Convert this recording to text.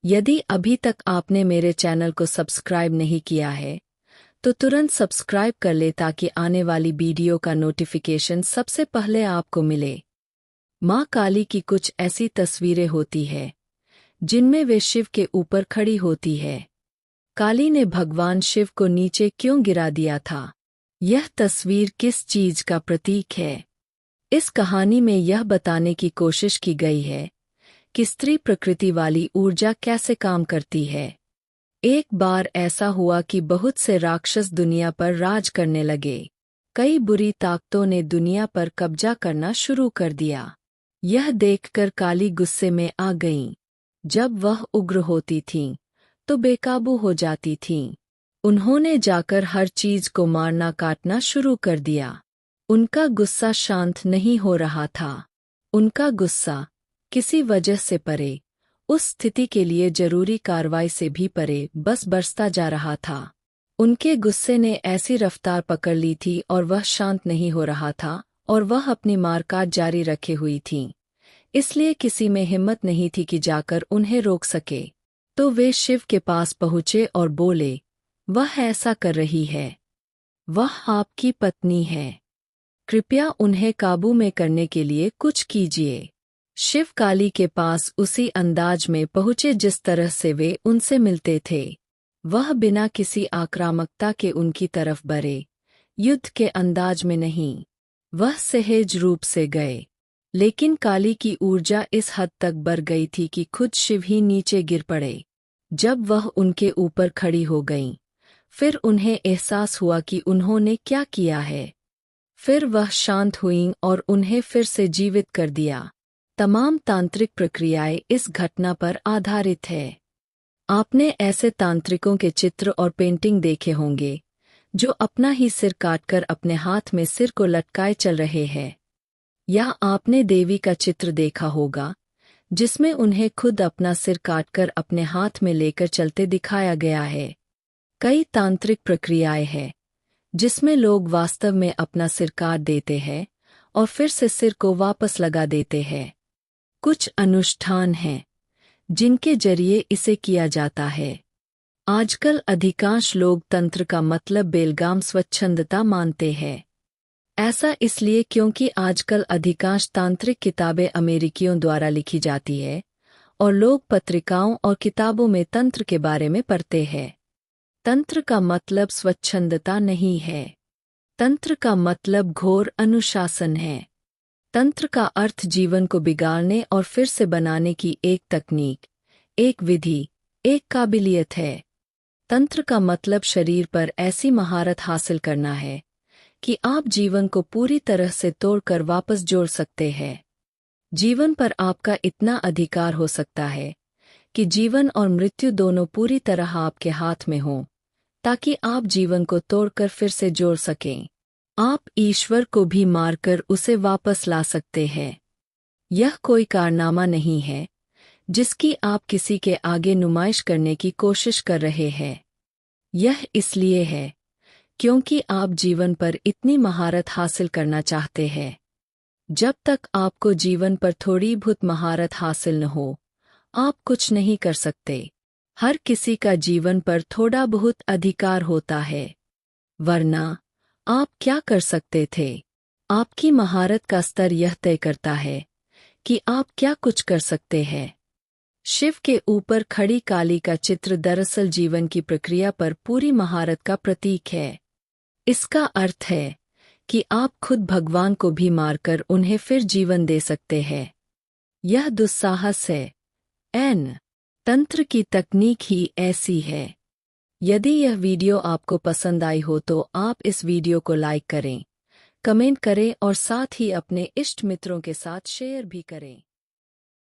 यदि अभी तक आपने मेरे चैनल को सब्सक्राइब नहीं किया है तो तुरंत सब्सक्राइब कर ले ताकि आने वाली वीडियो का नोटिफिकेशन सबसे पहले आपको मिले। माँ काली की कुछ ऐसी तस्वीरें होती है जिनमें वे शिव के ऊपर खड़ी होती है। काली ने भगवान शिव को नीचे क्यों गिरा दिया था? यह तस्वीर किस चीज का प्रतीक है? इस कहानी में यह बताने की कोशिश की गई है कि स्त्री प्रकृति वाली ऊर्जा कैसे काम करती है। एक बार ऐसा हुआ कि बहुत से राक्षस दुनिया पर राज करने लगे। कई बुरी ताकतों ने दुनिया पर कब्जा करना शुरू कर दिया। यह देखकर काली गुस्से में आ गईं। जब वह उग्र होती थीं, तो बेकाबू हो जाती थीं। उन्होंने जाकर हर चीज को मारना काटना शुरू कर दिया। उनका गुस्सा शांत नहीं हो रहा था। उनका गुस्सा किसी वजह से परे, उस स्थिति के लिए जरूरी कार्रवाई से भी परे बस बरसता जा रहा था। उनके गुस्से ने ऐसी रफ्तार पकड़ ली थी और वह शांत नहीं हो रहा था और वह अपनी मारकाट जारी रखे हुई थी। इसलिए किसी में हिम्मत नहीं थी कि जाकर उन्हें रोक सके। तो वे शिव के पास पहुँचे और बोले, वह ऐसा कर रही है, वह आपकी पत्नी है, कृपया उन्हें काबू में करने के लिए कुछ कीजिए। शिव काली के पास उसी अंदाज में पहुँचे जिस तरह से वे उनसे मिलते थे। वह बिना किसी आक्रामकता के उनकी तरफ बढ़े, युद्ध के अंदाज में नहीं। वह सहज रूप से गए। लेकिन काली की ऊर्जा इस हद तक बढ़ गई थी कि खुद शिव ही नीचे गिर पड़े। जब वह उनके ऊपर खड़ी हो गईं, फिर उन्हें एहसास हुआ कि उन्होंने क्या किया है। फिर वह शांत हुईं और उन्हें फिर से जीवित कर दिया। तमाम तांत्रिक प्रक्रियाएं इस घटना पर आधारित है। आपने ऐसे तांत्रिकों के चित्र और पेंटिंग देखे होंगे जो अपना ही सिर काटकर अपने हाथ में सिर को लटकाए चल रहे हैं। या आपने देवी का चित्र देखा होगा जिसमें उन्हें खुद अपना सिर काटकर अपने हाथ में लेकर चलते दिखाया गया है। कई तांत्रिक प्रक्रियाएं हैं जिसमें लोग वास्तव में अपना सिर काट देते हैं और फिर से सिर को वापस लगा देते हैं। कुछ अनुष्ठान हैं जिनके जरिए इसे किया जाता है। आजकल अधिकांश लोग तंत्र का मतलब बेलगाम स्वच्छंदता मानते हैं। ऐसा इसलिए क्योंकि आजकल अधिकांश तांत्रिक किताबें अमेरिकियों द्वारा लिखी जाती है और लोग पत्रिकाओं और किताबों में तंत्र के बारे में पढ़ते हैं। तंत्र का मतलब स्वच्छंदता नहीं है। तंत्र का मतलब घोर अनुशासन है। तंत्र का अर्थ जीवन को बिगाड़ने और फिर से बनाने की एक तकनीक, एक विधि, एक काबिलियत है। तंत्र का मतलब शरीर पर ऐसी महारत हासिल करना है कि आप जीवन को पूरी तरह से तोड़कर वापस जोड़ सकते हैं। जीवन पर आपका इतना अधिकार हो सकता है कि जीवन और मृत्यु दोनों पूरी तरह आपके हाथ में हों, ताकि आप जीवन को तोड़कर फिर से जोड़ सकें। आप ईश्वर को भी मारकर उसे वापस ला सकते हैं। यह कोई कारनामा नहीं है जिसकी आप किसी के आगे नुमाइश करने की कोशिश कर रहे हैं। यह इसलिए है क्योंकि आप जीवन पर इतनी महारत हासिल करना चाहते हैं। जब तक आपको जीवन पर थोड़ी बहुत महारत हासिल न हो, आप कुछ नहीं कर सकते। हर किसी का जीवन पर थोड़ा बहुत अधिकार होता है, वरना आप क्या कर सकते थे? आपकी महारत का स्तर यह तय करता है कि आप क्या कुछ कर सकते हैं। शिव के ऊपर खड़ी काली का चित्र दरअसल जीवन की प्रक्रिया पर पूरी महारत का प्रतीक है। इसका अर्थ है कि आप खुद भगवान को भी मारकर उन्हें फिर जीवन दे सकते हैं। यह दुस्साहस है। तंत्र की तकनीक ही ऐसी है। यदि यह वीडियो आपको पसंद आई हो तो आप इस वीडियो को लाइक करें, कमेंट करें और साथ ही अपने इष्ट मित्रों के साथ शेयर भी करें।